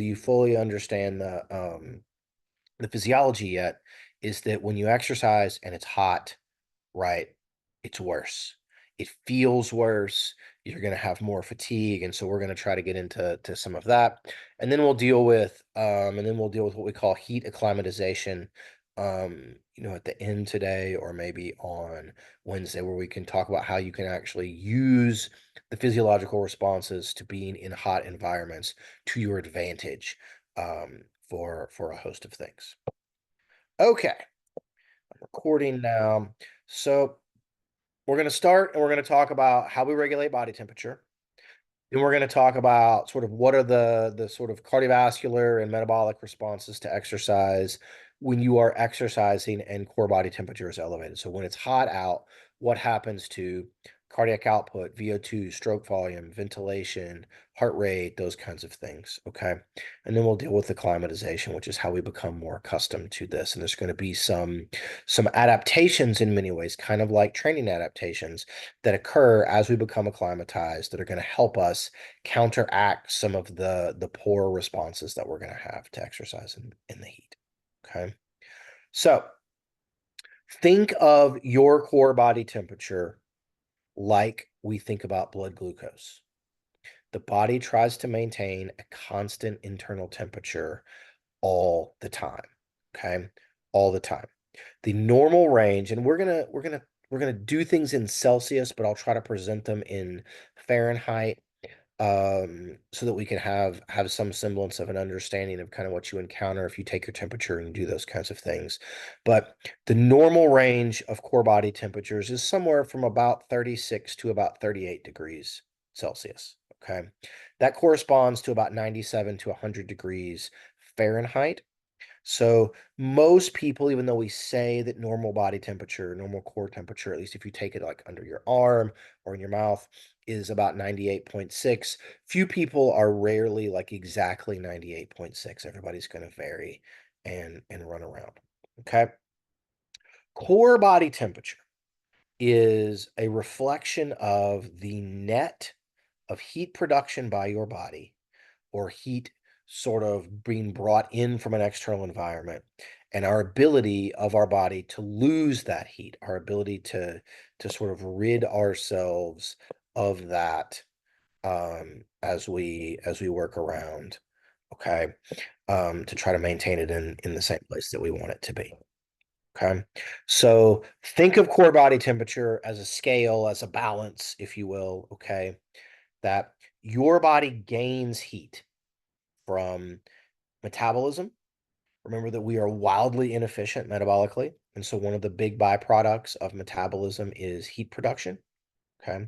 you fully understand the physiology yet, is that when you exercise and it's hot, right, it's worse. It feels worse. You're going to have more fatigue, and so we're going to try to get into some of that, and then we'll deal with what we call heat acclimatization. At the end today, or maybe on Wednesday, where we can talk about how you can actually use the physiological responses to being in hot environments to your advantage, for a host of things. Okay, I'm recording now. So we're going to start and we're going to talk about how we regulate body temperature. Then we're going to talk about sort of what are the sort of cardiovascular and metabolic responses to exercise when you are exercising and core body temperature is elevated. So when it's hot out, what happens to cardiac output, VO2, stroke volume, ventilation, heart rate, those kinds of things. Okay. And then we'll deal with acclimatization, which is how we become more accustomed to this. And there's going to be some adaptations in many ways, kind of like training adaptations that occur as we become acclimatized that are going to help us counteract some of the poor responses that we're going to have to exercise in the heat. Okay. So think of your core body temperature like we think about blood glucose. The body tries to maintain a constant internal temperature all the time. Okay. All the time. The normal range, and we're gonna do things in Celsius, but I'll try to present them in Fahrenheit, so that we can have some semblance of an understanding of kind of what you encounter if you take your temperature and do those kinds of things. But the normal range of core body temperatures is somewhere from about 36 to about 38 degrees Celsius. Okay. That corresponds to about 97 to 100 degrees Fahrenheit. So most people, even though we say that normal body temperature, normal core temperature, at least if you take it like under your arm or in your mouth, is about 98.6. Few people are rarely like exactly 98.6. Everybody's going to vary and run around. Okay. Core body temperature is a reflection of the net of heat production by your body, or heat sort of being brought in from an external environment, and our ability of our body to lose that heat, our ability to sort of rid ourselves of that, as we work around, okay, to try to maintain it in the same place that we want it to be. Okay. So think of core body temperature as a scale, as a balance, if you will. Okay. That your body gains heat from metabolism. Remember that we are wildly inefficient metabolically. And so one of the big byproducts of metabolism is heat production. Okay.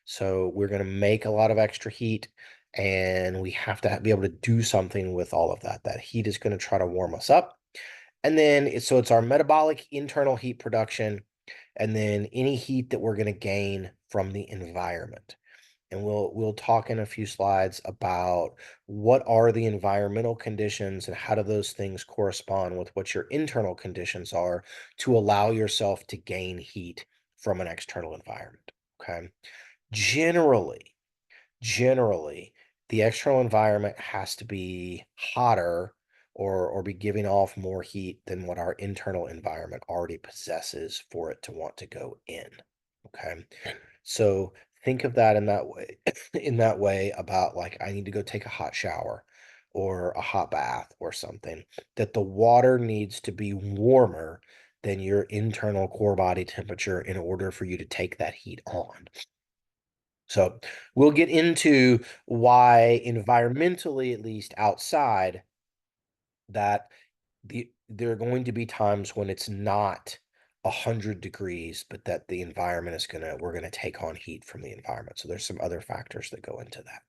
So we're going to make a lot of extra heat, and we have to be able to do something with all of that. That heat is going to try to warm us up. And then it's our metabolic internal heat production, and then any heat that we're going to gain from the environment. And we'll talk in a few slides about what are the environmental conditions and how do those things correspond with what your internal conditions are to allow yourself to gain heat from an external environment. Okay. Generally, generally, the external environment has to be hotter, or be giving off more heat than what our internal environment already possesses for it to want to go in. Okay. So think of that in that way, in that way about like, I need to go take a hot shower or a hot bath or something, that the water needs to be warmer than your internal core body temperature in order for you to take that heat on. So we'll get into why environmentally, at least outside, that there are going to be times when it's not 100 degrees, but that the environment is we're gonna take on heat from the environment. So there's some other factors that go into that.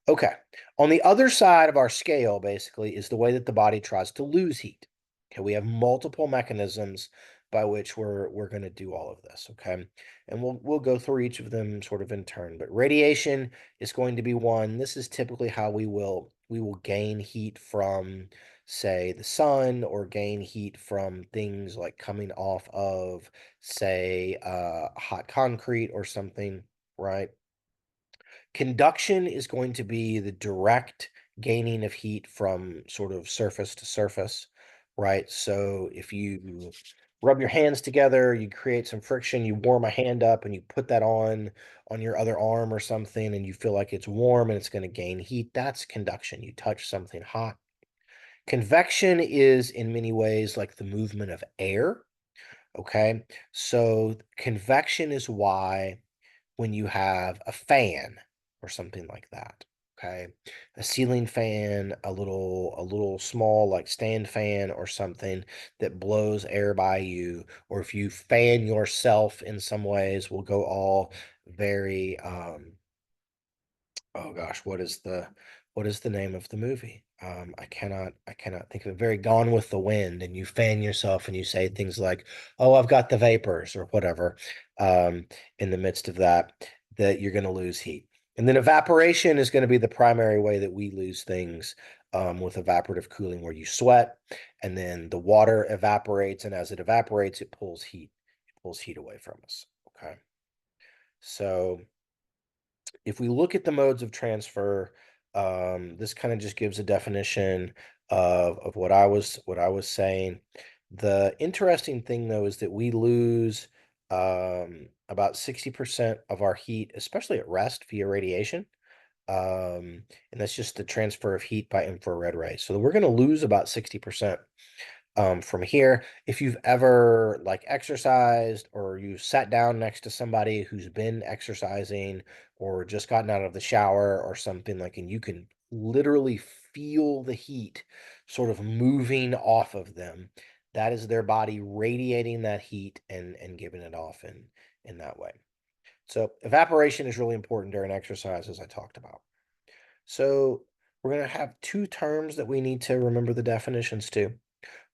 Okay. On the other side of our scale, basically, is the way that the body tries to lose heat. Okay, we have multiple mechanisms by which we're going to do all of this. Okay, and we'll go through each of them sort of in turn. But radiation is going to be one. This is typically how we will gain heat from, say, the sun, or gain heat from things like coming off of, say, hot concrete or something, right? Conduction is going to be the direct gaining of heat from sort of surface to surface, right? So if you rub your hands together, you create some friction, you warm a hand up and you put that on your other arm or something and you feel like it's warm and it's going to gain heat. That's conduction. You touch something hot. Convection is in many ways like the movement of air. Okay. So convection is why when you have a fan or something like that, okay? A ceiling fan, a little small like stand fan or something that blows air by you, or if you fan yourself in some ways, will go all very oh gosh, what is the name of the movie? I cannot think of it. Very Gone with the Wind, and you fan yourself and you say things like, "Oh, I've got the vapors," or whatever. In the midst of that, that you're going to lose heat, and then evaporation is going to be the primary way that we lose things with evaporative cooling, where you sweat, and then the water evaporates, and as it evaporates, it pulls heat. It pulls heat away from us. Okay, so if we look at the modes of transfer, this kind of just gives a definition of what I was saying. The interesting thing though is that we lose about 60% of our heat, especially at rest, via radiation. And that's just the transfer of heat by infrared rays. So we're going to lose about 60% from here. If you've ever like exercised or you sat down next to somebody who's been exercising or just gotten out of the shower or something like, and you can literally feel the heat sort of moving off of them, that is their body radiating that heat and giving it off in that way. So evaporation is really important during exercise, as I talked about. So we're going to have two terms that we need to remember the definitions to.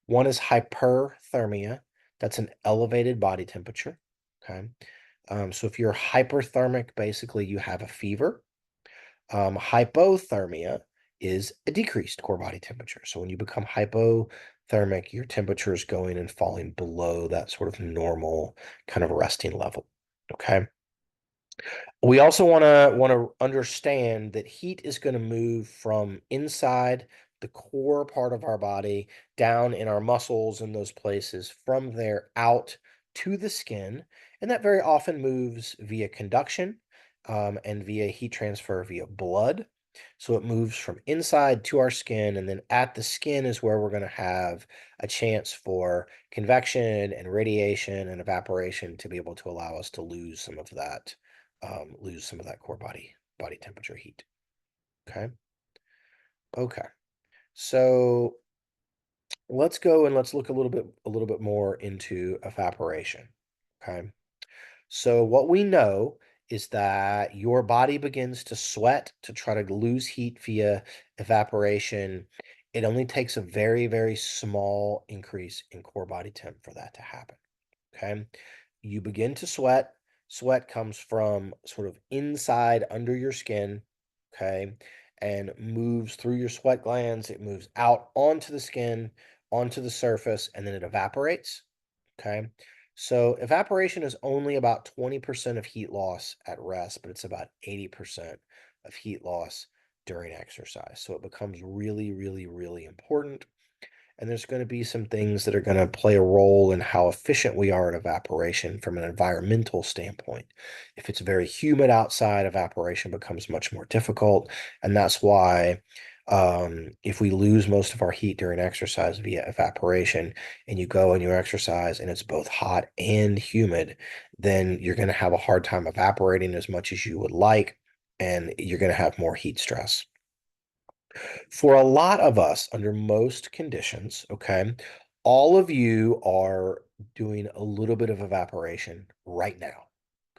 One is hyperthermia. That's an elevated body temperature. Okay. So if you're hyperthermic, basically you have a fever. Hypothermia is a decreased core body temperature. So when you become hypothermic, your temperature is going and falling below that sort of normal kind of resting level. Okay. We also want to understand that heat is going to move from inside the core part of our body down in our muscles and those places, from there out to the skin, and that very often moves via conduction and via heat transfer via blood. So it moves from inside to our skin, and then at the skin is where we're going to have a chance for convection and radiation and evaporation to be able to allow us to lose some of that core body temperature heat. Okay. Okay. So let's go and let's look a little bit more into evaporation. Okay. So what we know is that your body begins to sweat to try to lose heat via evaporation. It only takes a very, very small increase in core body temp for that to happen. Okay. You begin to sweat. Sweat comes from sort of inside under your skin. Okay. And moves through your sweat glands. It moves out onto the skin, onto the surface, and then it evaporates. Okay. So evaporation is only about 20% of heat loss at rest, but it's about 80% of heat loss during exercise. So it becomes really, really, really important. And there's going to be some things that are going to play a role in how efficient we are at evaporation from an environmental standpoint. If it's very humid outside, evaporation becomes much more difficult. And that's why if we lose most of our heat during exercise via evaporation, and you go and you exercise and it's both hot and humid, then you're going to have a hard time evaporating as much as you would like, and you're going to have more heat stress. For a lot of us, under most conditions, okay, all of you are doing a little bit of evaporation right now,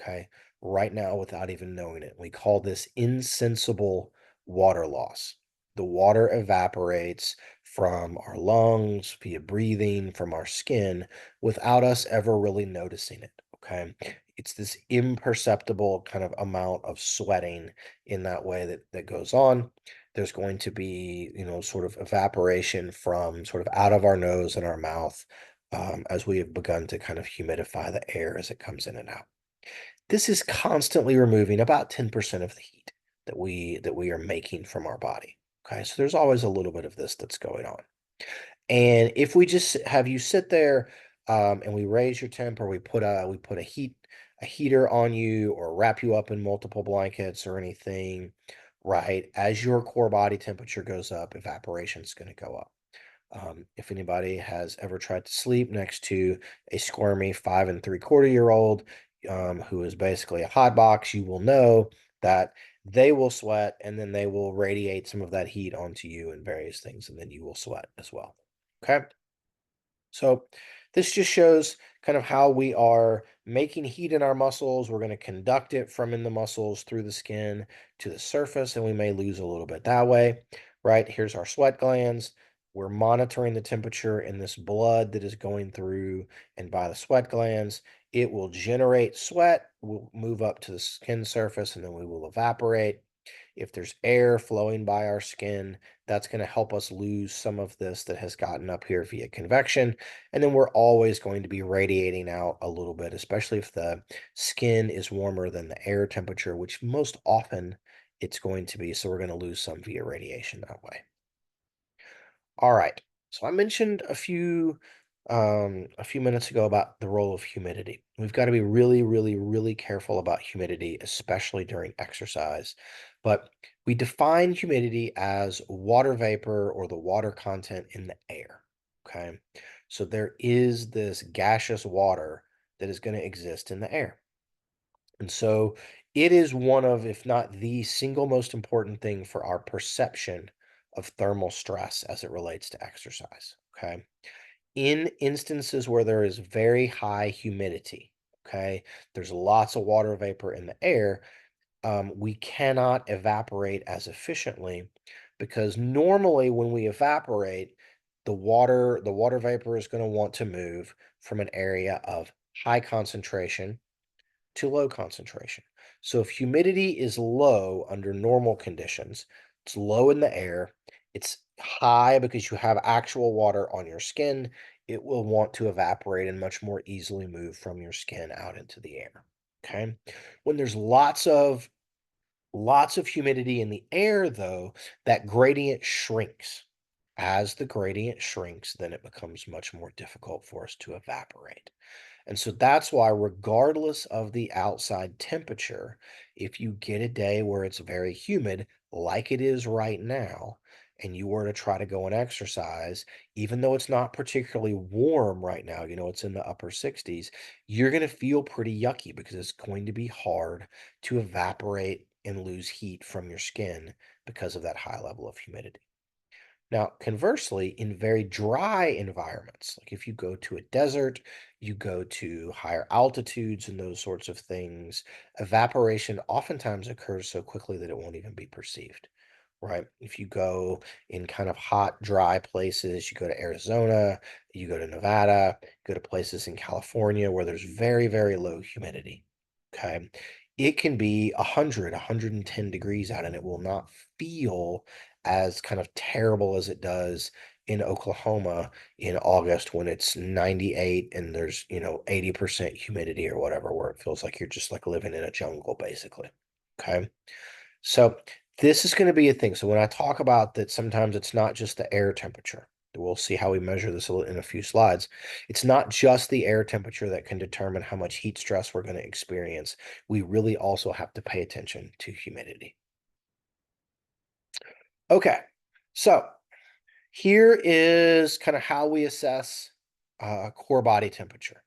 okay, right now without even knowing it. We call this insensible water loss. The water evaporates from our lungs via breathing, from our skin, without us ever really noticing it, okay? It's this imperceptible kind of amount of sweating in that way that goes on. There's going to be, sort of evaporation from sort of out of our nose and our mouth as we have begun to kind of humidify the air as it comes in and out. This is constantly removing about 10% of the heat that we are making from our body. Okay, so there's always a little bit of this that's going on. And if we just have you sit there, and we raise your temp, or we put a heater on you, or wrap you up in multiple blankets or anything, right? As your core body temperature goes up, evaporation is going to go up. If anybody has ever tried to sleep next to a squirmy 5 and 3/4 year old, who is basically a hot box, you will know that they will sweat, and then they will radiate some of that heat onto you and various things, and then you will sweat as well. Okay. So this just shows kind of how we are making heat in our muscles. We're going to conduct it from in the muscles through the skin to the surface, and we may lose a little bit that way, right? Here's our sweat glands. We're monitoring the temperature in this blood that is going through and by the sweat glands. It will generate sweat, will move up to the skin surface, and then we will evaporate. If there's air flowing by our skin, that's going to help us lose some of this that has gotten up here via convection. And then we're always going to be radiating out a little bit, especially if the skin is warmer than the air temperature, which most often it's going to be. So we're going to lose some via radiation that way. All right. So I mentioned a few minutes ago about the role of humidity. We've got to be really, really, really careful about humidity, especially during exercise. But we define humidity as water vapor or the water content in the air. Okay. So there is this gaseous water that is going to exist in the air. And so it is one of, if not the single most important thing for our perception of thermal stress as it relates to exercise. Okay. In instances where there is very high humidity, okay, there's lots of water vapor in the air, we cannot evaporate as efficiently because normally when we evaporate, the water vapor is going to want to move from an area of high concentration to low concentration. So if humidity is low under normal conditions, it's low in the air, it's high because you have actual water on your skin, it will want to evaporate and much more easily move from your skin out into the air. Okay. When there's lots of humidity in the air, though, that gradient shrinks. As the gradient shrinks, then it becomes much more difficult for us to evaporate. And so that's why, regardless of the outside temperature, if you get a day where it's very humid, like it is right now, and you were to try to go and exercise, even though it's not particularly warm right now, it's in the upper 60s, you're going to feel pretty yucky because it's going to be hard to evaporate and lose heat from your skin because of that high level of humidity. Now, conversely, in very dry environments, like if you go to a desert, you go to higher altitudes and those sorts of things, evaporation oftentimes occurs so quickly that it won't even be perceived, right? If you go in kind of hot, dry places, you go to Arizona, you go to Nevada, go to places in California where there's very, very low humidity, okay? It can be 100, 110 degrees out and it will not feel as kind of terrible as it does in Oklahoma in August when it's 98 and there's, 80% humidity or whatever, where it feels like you're just like living in a jungle, basically. Okay. So this is going to be a thing. So when I talk about that, sometimes it's not just the air temperature. We'll see how we measure this in a few slides. It's not just the air temperature that can determine how much heat stress we're going to experience. We really also have to pay attention to humidity. Okay. So here is kind of how we assess core body temperature.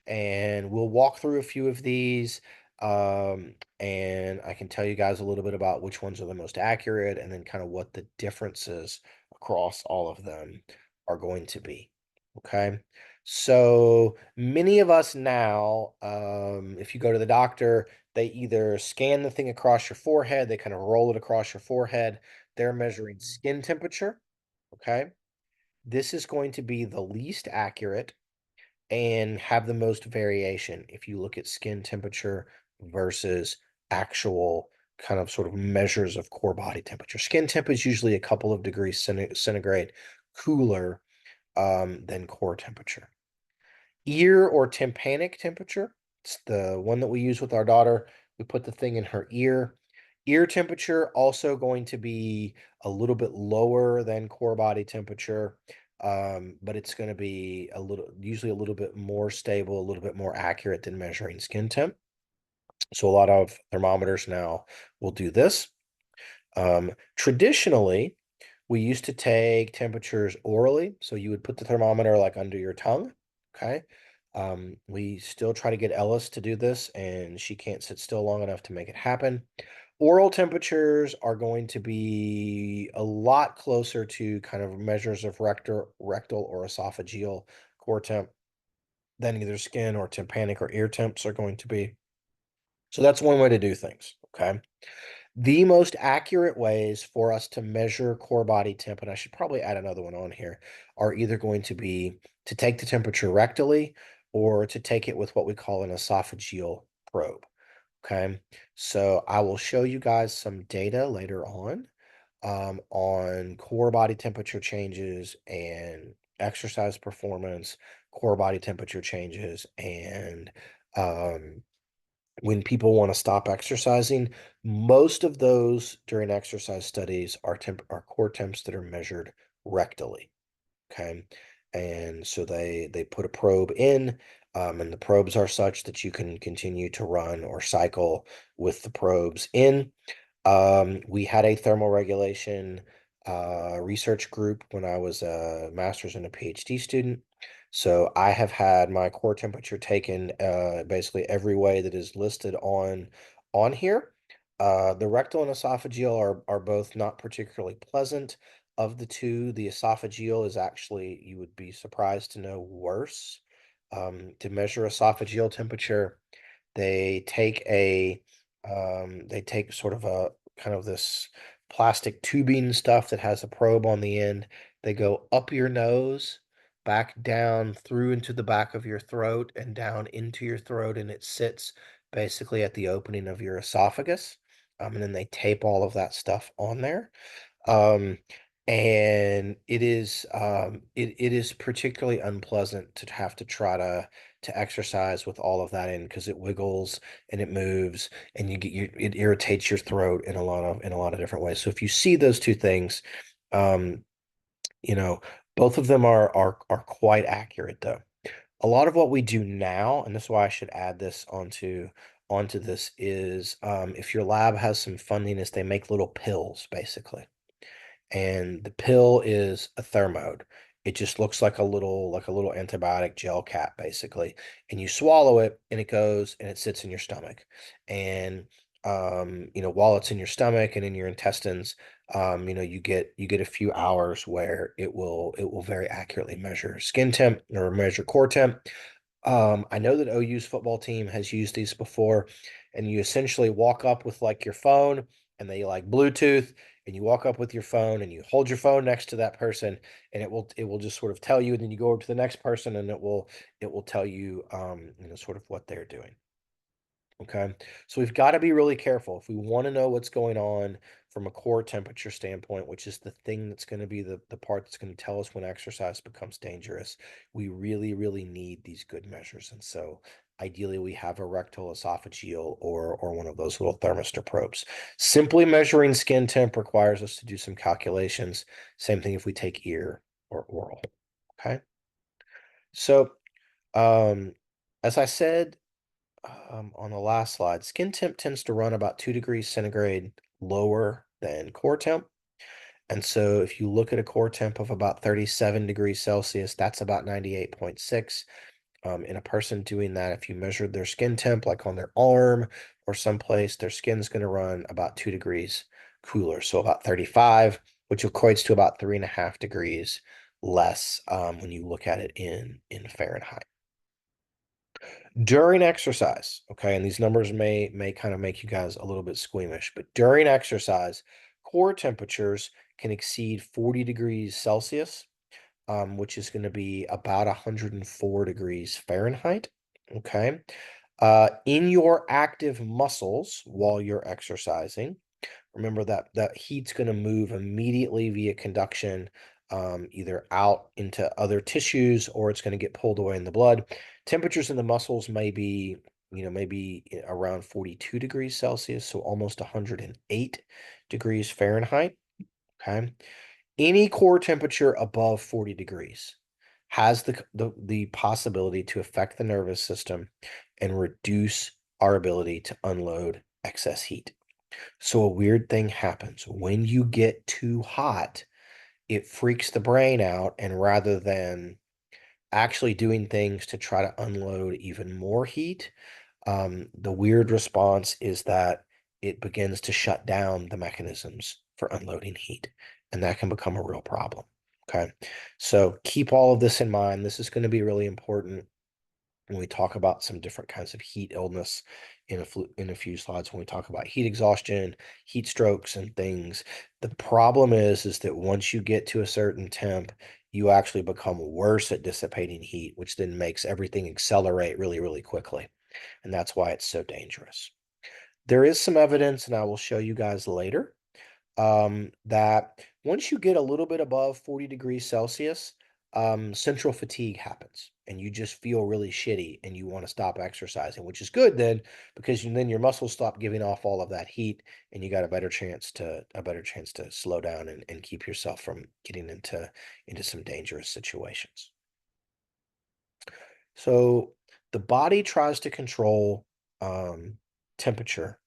And we'll walk through a few of these. And I can tell you guys a little bit about which ones are the most accurate and then kind of what the differences across all of them are going to be. Okay. So many of us now, if you go to the doctor, they either scan the thing across your forehead, they kind of roll it across your forehead. They're measuring skin temperature. Okay. This is going to be the least accurate and have the most variation if you look at skin temperature versus actual kind of sort of measures of core body temperature. Skin temp is usually a couple of degrees centigrade cooler than core temperature. Ear or tympanic temperature, it's the one that we use with our daughter. We put the thing in her ear. Ear temperature also going to be a little bit lower than core body temperature, but it's going to be usually a little bit more stable, a little bit more accurate than measuring skin temp. So a lot of thermometers now will do this. Traditionally, we used to take temperatures orally. So you would put the thermometer like under your tongue. Okay. We still try to get Ellis to do this, and she can't sit still long enough to make it happen. Oral temperatures are going to be a lot closer to kind of measures of rectal or esophageal core temp than either skin or tympanic or ear temps are going to be. So that's one way to do things. Okay. The most accurate ways for us to measure core body temp, and I should probably add another one on here, are either going to be to take the temperature rectally or to take it with what we call an esophageal probe. Okay, so I will show you guys some data later on core body temperature changes and exercise performance, core body temperature changes, and um, when people want to stop exercising, most of those during exercise studies are core temps that are measured rectally. Okay. And so they put a probe in, and the probes are such that you can continue to run or cycle with the probes in. We had a thermoregulation research group when I was a master's and a PhD student. So I have had my core temperature taken basically every way that is listed on here. The rectal and esophageal are both not particularly pleasant. Of the two, the esophageal is actually, you would be surprised to know, worse. To measure esophageal temperature, they take they take sort of a kind of this plastic tubing stuff that has a probe on the end. They go up your nose, back down through into the back of your throat and down into your throat, and it sits basically at the opening of your esophagus. And then they tape all of that stuff on there. Um, and it is particularly unpleasant to have to try to exercise with all of that in, because it wiggles and it moves and it irritates your throat in a lot of different ways. So if you see those two things, um, you know, both of them are quite accurate though. A lot of what we do now, and this is why I should add this onto this, is if your lab has some funding, is they make little pills basically, and the pill is a thermode. It just looks like a little antibiotic gel cap basically, and you swallow it and it goes and it sits in your stomach, and while it's in your stomach and in your intestines, you get a few hours where it will very accurately measure skin temp or measure core temp. I know that OU's football team has used these before, and you essentially walk up with like your phone, and they like Bluetooth, and you walk up with your phone and you hold your phone next to that person, and it will just sort of tell you, and then you go over to the next person and it will tell you sort of what they're doing. Okay. So we've got to be really careful if we want to know what's going on from a core temperature standpoint, which is the thing that's going to be the part that's going to tell us when exercise becomes dangerous. We really, really need these good measures. And so ideally we have a rectal, esophageal, or one of those little thermistor probes. Simply measuring skin temp requires us to do some calculations. Same thing if we take ear or oral. Okay. So um, as I said, on the last slide, skin temp tends to run about 2 degrees centigrade lower than core temp. And so if you look at a core temp of about 37 degrees Celsius, that's about 98.6. In a person doing that, if you measured their skin temp, like on their arm or someplace, their skin's going to run about 2 degrees cooler. So about 35, which equates to about 3.5 degrees less when you look at it in Fahrenheit. During exercise, okay, and these numbers may kind of make you guys a little bit squeamish, but during exercise, core temperatures can exceed 40 degrees Celsius, which is going to be about 104 degrees Fahrenheit. Okay. In your active muscles while you're exercising, remember that heat's going to move immediately via conduction, either out into other tissues or it's going to get pulled away in the blood. Temperatures in the muscles may be maybe around 42 degrees Celsius, so almost 108 degrees Fahrenheit. Okay. Any core temperature above 40 degrees has the possibility to affect the nervous system and reduce our ability to unload excess heat. So a weird thing happens. When you get too hot, it freaks the brain out, and rather than actually doing things to try to unload even more heat, the weird response is that it begins to shut down the mechanisms for unloading heat, and that can become a real problem. Okay. So keep all of this in mind. This is going to be really important when we talk about some different kinds of heat illness in a few slides, when we talk about heat exhaustion, heat strokes, and things. The problem is that once you get to a certain temp, you actually become worse at dissipating heat, which then makes everything accelerate really, really quickly. And that's why it's so dangerous. There is some evidence, and I will show you guys later, that once you get a little bit above 40 degrees Celsius, central fatigue happens, and you just feel really shitty, and you want to stop exercising, which is good then, because then your muscles stop giving off all of that heat, and you got a better chance to slow down and keep yourself from getting into some dangerous situations. So the body tries to control temperature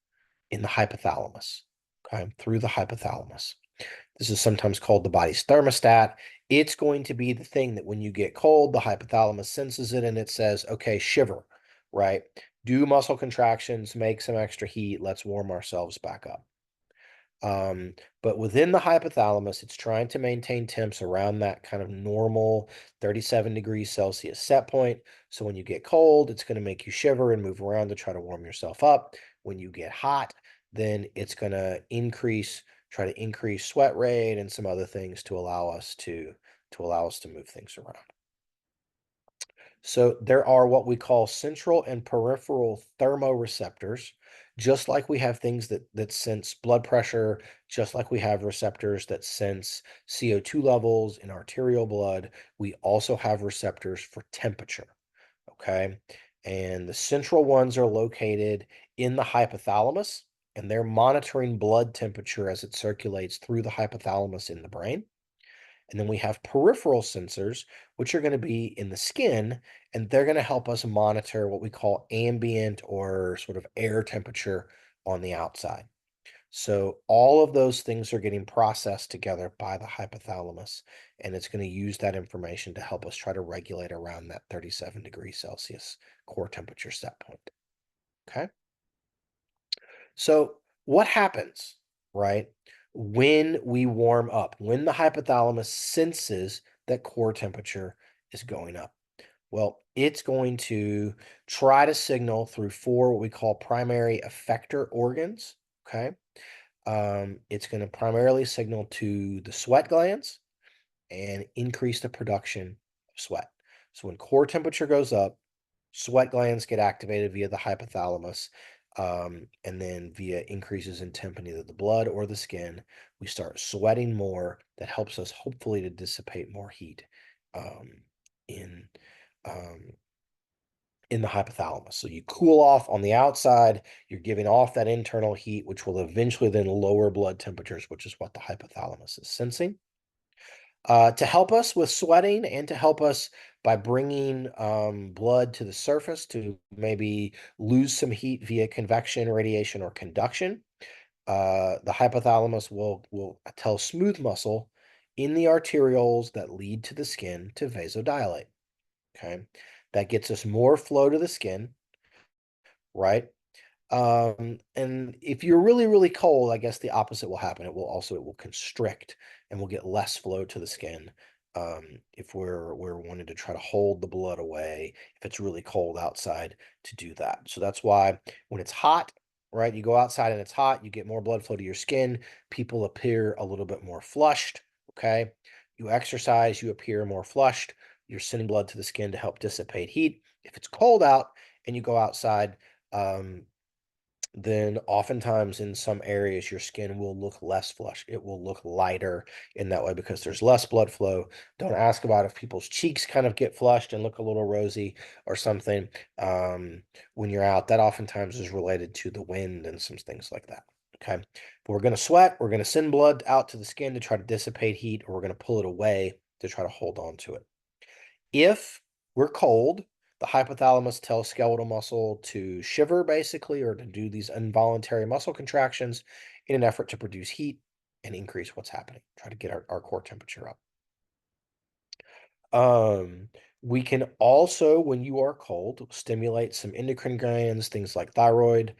in the hypothalamus, okay, through the hypothalamus. This is sometimes called the body's thermostat. It's going to be the thing that when you get cold, the hypothalamus senses it and it says, okay, shiver, right? Do muscle contractions, make some extra heat. Let's warm ourselves back up. Um, but within the hypothalamus, it's trying to maintain temps around that kind of normal 37 degrees Celsius set point. So when you get cold, it's going to make you shiver and move around to try to warm yourself up. When you get hot, then it's going to try to increase sweat rate and some other things to allow us to move things around. So there are what we call central and peripheral thermoreceptors, just like we have things that sense blood pressure, just like we have receptors that sense CO2 levels in arterial blood, we also have receptors for temperature. Okay. And the central ones are located in the hypothalamus, and they're monitoring blood temperature as it circulates through the hypothalamus in the brain. And then we have peripheral sensors, which are going to be in the skin, and they're going to help us monitor what we call ambient or sort of air temperature on the outside. So all of those things are getting processed together by the hypothalamus, and it's going to use that information to help us try to regulate around that 37 degrees Celsius core temperature set point. Okay. So what happens, right, when we warm up, when the hypothalamus senses that core temperature is going up? Well, it's going to try to signal through four what we call primary effector organs. Okay. It's going to primarily signal to the sweat glands and increase the production of sweat. So when core temperature goes up, sweat glands get activated via the hypothalamus, and then via increases in temp in either the blood or the skin, we start sweating more. That helps us hopefully to dissipate more heat um, in um, in the hypothalamus. So you cool off on the outside, you're giving off that internal heat, which will eventually then lower blood temperatures, which is what the hypothalamus is sensing. To help us with sweating and to help us by bringing blood to the surface to maybe lose some heat via convection, radiation, or conduction, the hypothalamus will tell smooth muscle in the arterioles that lead to the skin to vasodilate. Okay, that gets us more flow to the skin, right? And if you're really, really cold, I guess the opposite will happen. It will constrict and we'll get less flow to the skin. If we're wanting to try to hold the blood away, if it's really cold outside to do that. So that's why when it's hot, right, you go outside and it's hot, you get more blood flow to your skin. People appear a little bit more flushed. Okay. You exercise, you appear more flushed. You're sending blood to the skin to help dissipate heat. If it's cold out and you go outside, um, then oftentimes in some areas your skin will look less flush. It will look lighter in that way because there's less blood flow. Don't ask about if people's cheeks kind of get flushed and look a little rosy or something um, when you're out. That oftentimes is related to the wind and some things like that. Okay. But we're going to sweat. We're going to send blood out to the skin to try to dissipate heat, or we're going to pull it away to try to hold on to it. If we're cold, the hypothalamus tells skeletal muscle to shiver basically, or to do these involuntary muscle contractions in an effort to produce heat and increase what's happening, try to get our core temperature up. Um, we can also, when you are cold, stimulate some endocrine glands, things like thyroid,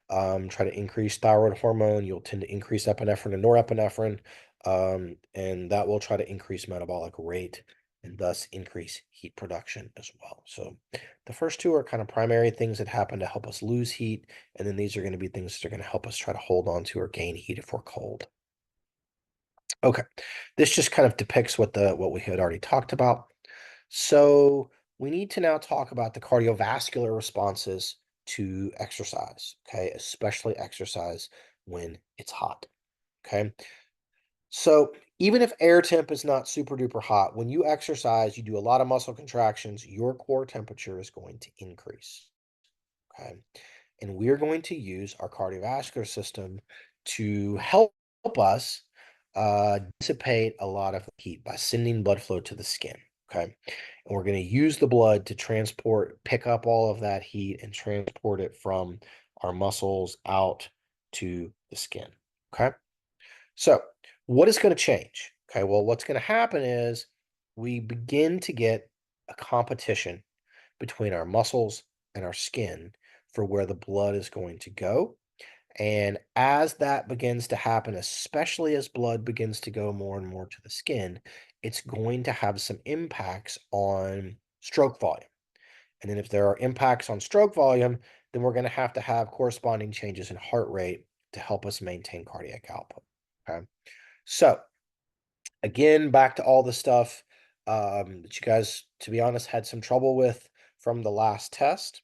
try to increase thyroid hormone. You'll tend to increase epinephrine and norepinephrine, and that will try to increase metabolic rate and thus increase heat production as well. So the first two are kind of primary things that happen to help us lose heat, and then these are going to be things that are going to help us try to hold on to or gain heat if we're cold. Okay, this just kind of depicts what we had already talked about. So we need to now talk about the cardiovascular responses to exercise, okay? Especially exercise when it's hot, okay? So even if air temp is not super duper hot, when you exercise, you do a lot of muscle contractions, your core temperature is going to increase, okay? And we're going to use our cardiovascular system to help us dissipate a lot of heat by sending blood flow to the skin. Okay. And we're going to use the blood to pick up all of that heat and transport it from our muscles out to the skin. Okay. So, what is going to change? Okay. Well, what's going to happen is we begin to get a competition between our muscles and our skin for where the blood is going to go. And as that begins to happen, especially as blood begins to go more and more to the skin, it's going to have some impacts on stroke volume. And then if there are impacts on stroke volume, then we're going to have corresponding changes in heart rate to help us maintain cardiac output. Okay. So again, back to all the stuff that you guys, to be honest, had some trouble with from the last test.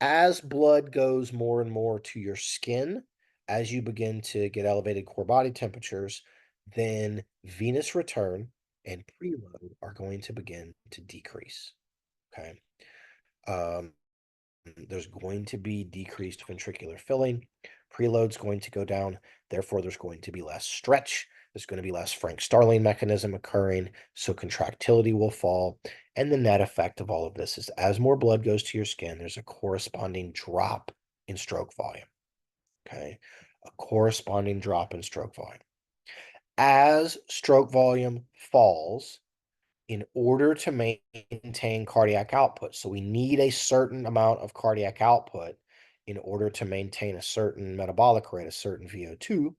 As blood goes more and more to your skin, as you begin to get elevated core body temperatures, then venous return and preload are going to begin to decrease. Okay. Um, there's going to be decreased ventricular filling. Preload's going to go down. Therefore, there's going to be less stretch. There's going to be less Frank Starling mechanism occurring. So contractility will fall. And the net effect of all of this is as more blood goes to your skin, there's a corresponding drop in stroke volume. Okay. A corresponding drop in stroke volume. As stroke volume falls, in order to maintain cardiac output. So we need a certain amount of cardiac output in order to maintain a certain metabolic rate, a certain VO2,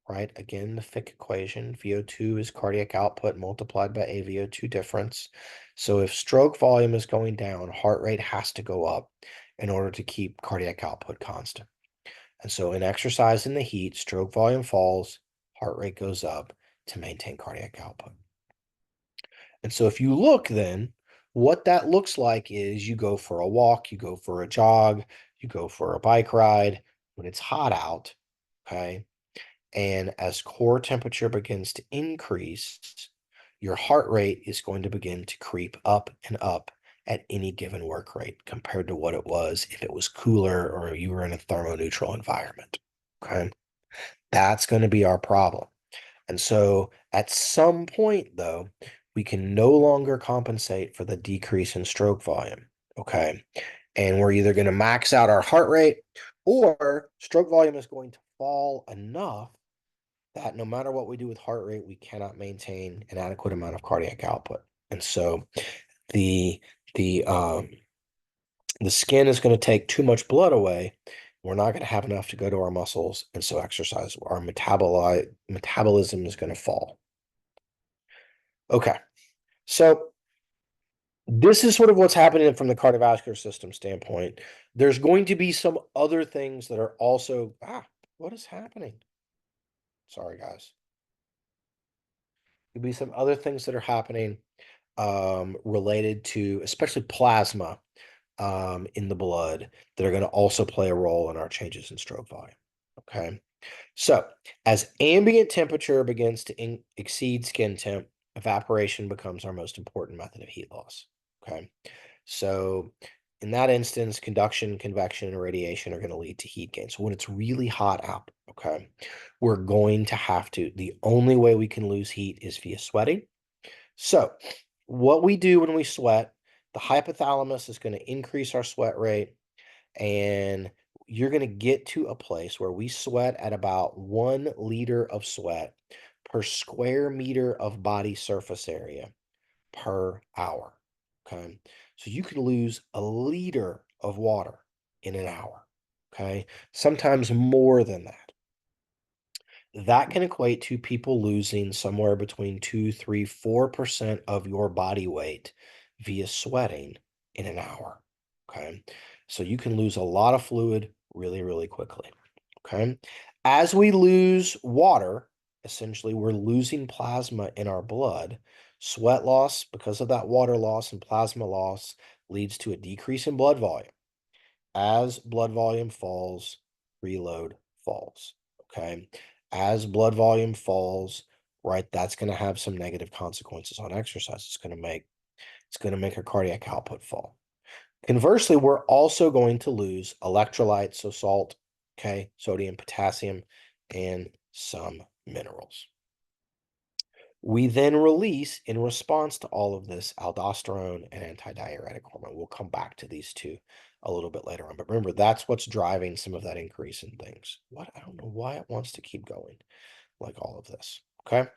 right? Again, the Fick equation, VO2 is cardiac output multiplied by AVO2 difference. So if stroke volume is going down, heart rate has to go up in order to keep cardiac output constant. And so in exercise in the heat, stroke volume falls, heart rate goes up to maintain cardiac output. And so if you look then, what that looks like is you go for a walk, you go for a jog, you go for a bike ride when it's hot out, okay? And as core temperature begins to increase, your heart rate is going to begin to creep up and up at any given work rate compared to what it was if it was cooler or you were in a thermoneutral environment, okay? That's going to be our problem. And so at some point, though, we can no longer compensate for the decrease in stroke volume. Okay. And we're either going to max out our heart rate or stroke volume is going to fall enough that no matter what we do with heart rate, we cannot maintain an adequate amount of cardiac output. And so the the um the skin is going to take too much blood away. We're not going to have enough to go to our muscles. And so exercise, our metabolism is going to fall. Okay. So this is sort of what's happening from the cardiovascular system standpoint. There's going to be some other things that are also, what is happening? Sorry, guys. There'll be some other things that are happening related to especially plasma in the blood that are going to also play a role in our changes in stroke volume. Okay. So as ambient temperature begins to exceed skin temp, evaporation becomes our most important method of heat loss. Okay. So in that instance, conduction, convection, and radiation are going to lead to heat gain. So when it's really hot out, okay, we're going to have to, the only way we can lose heat is via sweating. So what we do when we sweat, the hypothalamus is going to increase our sweat rate, and you're going to get to a place where we sweat at about 1 liter of sweat per square meter of body surface area per hour. Okay. So you can lose 1 liter of water in an hour. Okay. Sometimes more than that. That can equate to people losing somewhere between 2, 3, 4% of your body weight via sweating in an hour. Okay. So you can lose a lot of fluid really, really quickly. Okay. As we lose water, essentially we're losing plasma in our blood. Sweat loss, because of that water loss and plasma loss, leads to a decrease in blood volume. As blood volume falls, preload falls. Okay. As blood volume falls, right, that's going to have some negative consequences on exercise. It's going to make our cardiac output fall. Conversely, we're also going to lose electrolytes, so salt, okay, sodium, potassium, and some minerals. We then release, in response to all of this, aldosterone and antidiuretic hormone. We'll come back to these two a little bit later on. But remember, that's what's driving some of that increase in things. What? I don't know why it wants to keep going like all of this. Okay.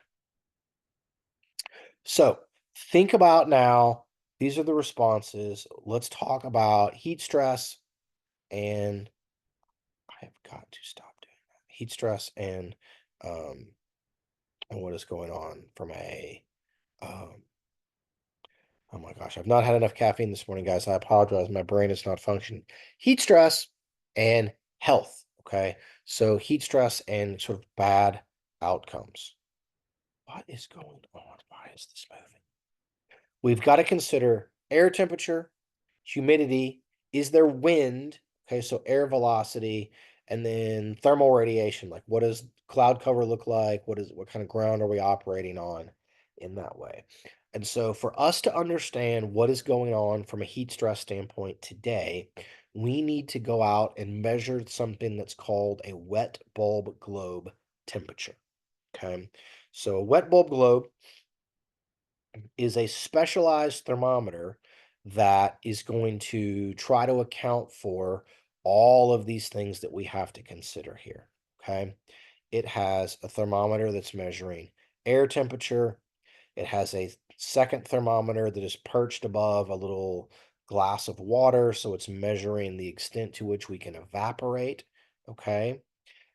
So think about now, these are the responses. Let's talk about heat stress, and I have got to stop doing that. Heat stress um and what is going on from a um oh my gosh, I've not had enough caffeine this morning, guys. I apologize. My brain is not functioning. Heat stress and health. Okay. So, heat stress and sort of bad outcomes. What is going on? Why is this moving? We've got to consider air temperature, humidity. Is there wind? Okay, so air velocity, and then thermal radiation. Like, what does cloud cover look like? What kind of ground are we operating on in that way? And so, for us to understand what is going on from a heat stress standpoint today, we need to go out and measure something that's called a wet bulb globe temperature. Okay, so a wet bulb globe is a specialized thermometer that is going to try to account for all of these things that we have to consider here. Okay. It has a thermometer that's measuring air temperature. It has a second thermometer that is perched above a little glass of water. So it's measuring the extent to which we can evaporate. Okay.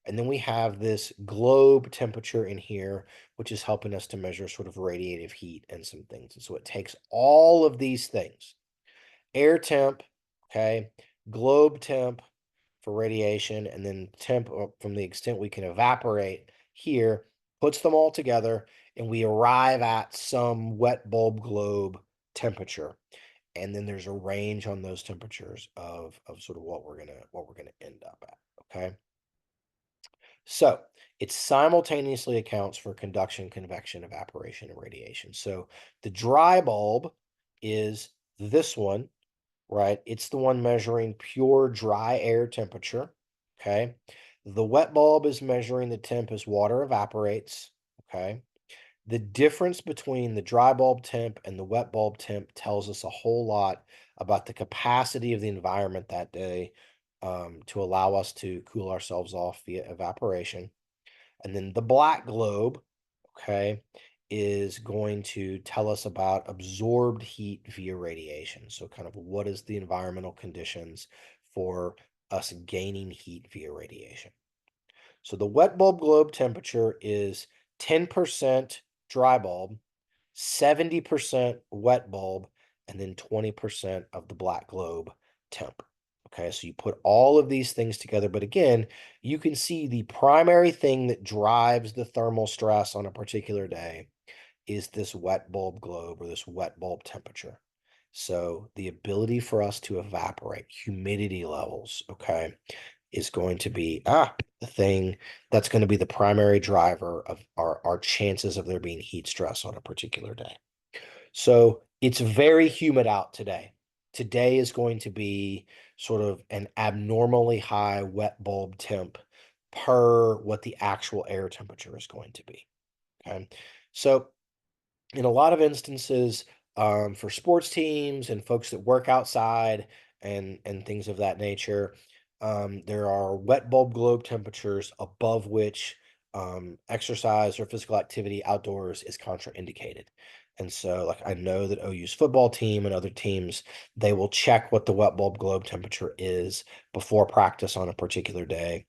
And then we have this globe temperature in here, which is helping us to measure sort of radiative heat and some things. And so it takes all of these things, air temp, okay, globe temp for radiation, and then temp from the extent we can evaporate here, puts them all together, and we arrive at some wet bulb globe temperature. And then there's a range on those temperatures of sort of what we're gonna end up at. Okay. So it simultaneously accounts for conduction, convection, evaporation, and radiation. So the dry bulb is this one, right? It's the one measuring pure dry air temperature. Okay. The wet bulb is measuring the temp as water evaporates. Okay. The difference between the dry bulb temp and the wet bulb temp tells us a whole lot about the capacity of the environment that day, to allow us to cool ourselves off via evaporation. And then the black globe, okay, is going to tell us about absorbed heat via radiation. So, kind of what is the environmental conditions for us gaining heat via radiation. So the wet bulb globe temperature is 10% dry bulb, 70% wet bulb, and then 20% of the black globe temp. Okay, so you put all of these things together, but again, you can see the primary thing that drives the thermal stress on a particular day is this wet bulb globe or this wet bulb temperature. So the ability for us to evaporate, humidity levels, okay, is going to be the thing that's going to be the primary driver of our chances of there being heat stress on a particular day. So it's very humid out today. Today is going to be sort of an abnormally high wet bulb temp per what the actual air temperature is going to be. Okay. So in a lot of instances, for sports teams and folks that work outside and things of that nature, there are wet bulb globe temperatures above which exercise or physical activity outdoors is contraindicated. And so, like I know that OU's football team and other teams, they will check what the wet bulb globe temperature is before practice on a particular day.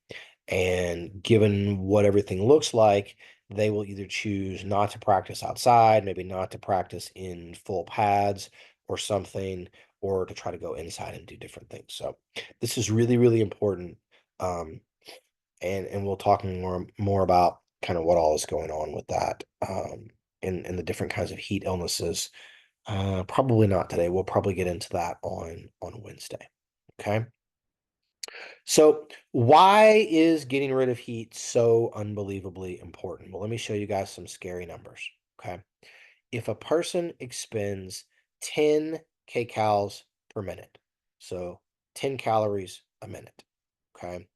And given what everything looks like, they will either choose not to practice outside, maybe not to practice in full pads or something, or to try to go inside and do different things. So this is really, really important. Um, and we'll talk more about kind of what all is going on with that in the different kinds of heat illnesses. Probably not today. We'll probably get into that on Wednesday. Okay. So, why is getting rid of heat so unbelievably important? Well, let me show you guys some scary numbers. Okay. If a person expends 10 kcals per minute, so 10 calories a minute, okay,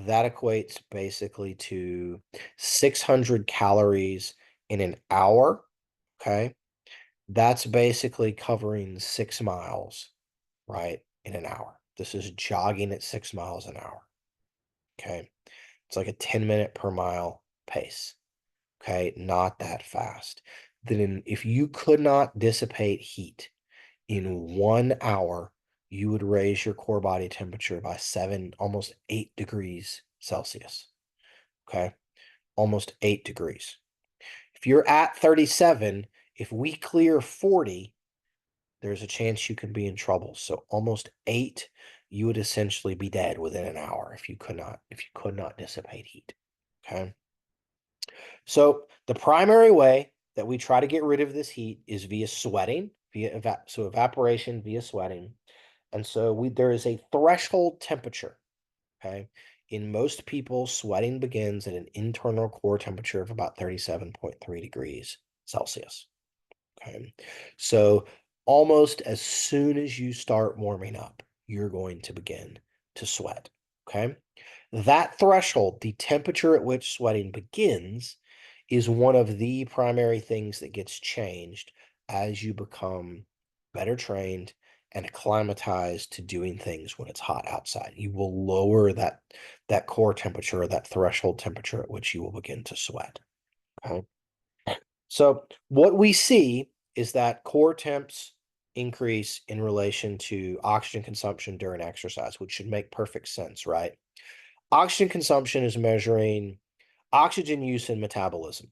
that equates basically to 600 calories in an hour. Okay. That's basically covering 6 miles, right, in an hour. This is jogging at 6 miles an hour. Okay. It's like a 10-minute per mile pace. Okay. Not that fast. Then if you could not dissipate heat in 1 hour, you would raise your core body temperature by 7, almost 8 degrees Celsius. Okay. Almost 8 degrees. If you're at 37, if we clear 40, there's a chance you can be in trouble. So almost 8, you would essentially be dead within an hour if you could not dissipate heat. Okay. So the primary way that we try to get rid of this heat is via sweating, so evaporation via sweating. And so there is a threshold temperature. Okay. In most people, sweating begins at an internal core temperature of about 37.3 degrees Celsius. Okay. So almost as soon as you start warming up, you're going to begin to sweat. Okay. That threshold, the temperature at which sweating begins, is one of the primary things that gets changed as you become better trained and acclimatized to doing things when it's hot outside. You will lower that core temperature, or that threshold temperature at which you will begin to sweat. Okay. So what we see is that core temps increase in relation to oxygen consumption during exercise, which should make perfect sense, right? Oxygen consumption is measuring oxygen use in metabolism.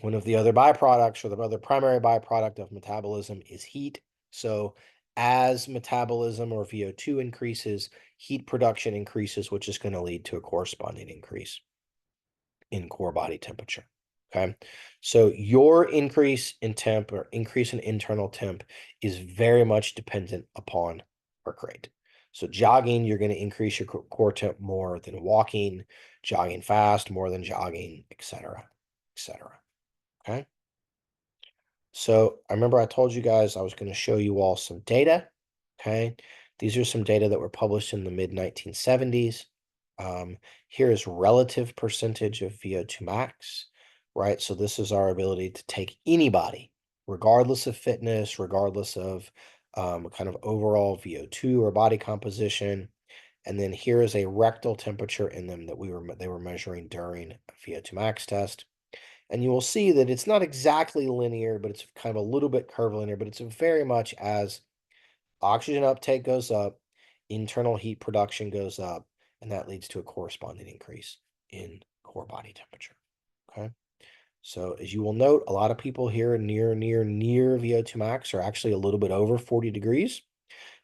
One of the other byproducts, or the other primary byproduct of metabolism, is heat. So as metabolism, or VO2, increases, heat production increases, which is going to lead to a corresponding increase in core body temperature. Okay. So your increase in temp, or increase in internal temp, is very much dependent upon work rate. So jogging, you're going to increase your core temp more than walking, jogging fast more than jogging, etc., etc. Okay. So I remember I told you guys I was going to show you all some data. Okay. These are some data that were published in the mid 1970s. Here is relative percentage of VO2 max, right? So this is our ability to take anybody, regardless of fitness, regardless of kind of overall VO2 or body composition. And then here is a rectal temperature in them that they were measuring during a VO2 max test. And you will see that it's not exactly linear, but it's kind of a little bit curvilinear, but it's very much as oxygen uptake goes up, internal heat production goes up, and that leads to a corresponding increase in core body temperature. Okay. So as you will note, a lot of people here near VO2 max are actually a little bit over 40 degrees.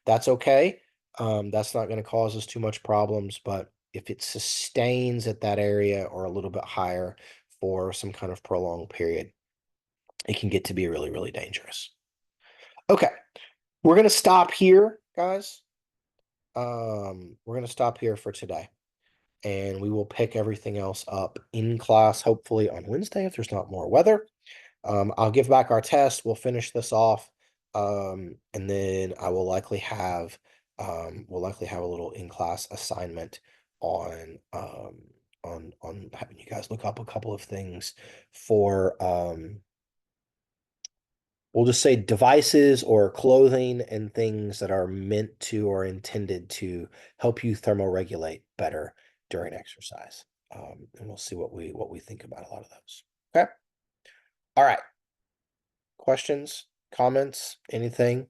That's okay. That's not going to cause us too much problems, but if it sustains at that area or a little bit higher for some kind of prolonged period, it can get to be really, really dangerous. Okay. We're gonna stop here, guys. We're gonna stop here for today, and we will pick everything else up in class, hopefully on Wednesday if there's not more weather. I'll give back our test. We'll finish this off, and then I will likely have we'll likely have a little in-class assignment on on having you guys look up a couple of things for we'll just say devices or clothing and things that are meant to or intended to help you thermoregulate better during exercise. And we'll see what we think about a lot of those. Okay. All right. Questions, comments, anything?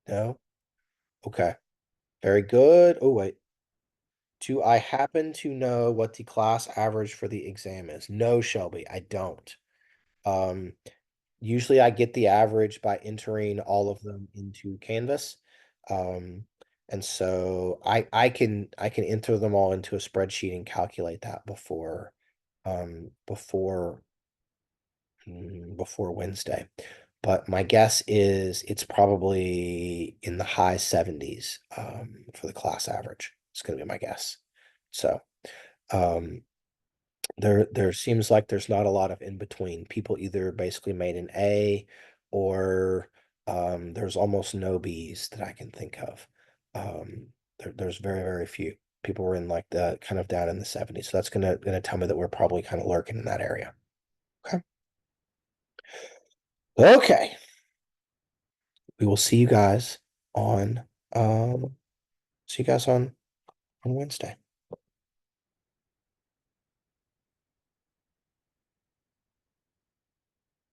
No? Okay. Very good. Oh, wait. Do I happen to know what the class average for the exam is? No, Shelby, I don't. Um, Usually I get the average by entering all of them into Canvas. Um, and so I can enter them all into a spreadsheet and calculate that before before Wednesday. But my guess is it's probably in the high 70s for the class average. It's going to be my guess. So um, there seems like there's not a lot of in between. People either basically made an A or there's almost no Bs that I can think of. There's very, very few. People were in like the kind of down in the 70s. So that's gonna tell me that we're probably kind of lurking in that area. Okay. Okay. We will see you guys on see you guys on Wednesday.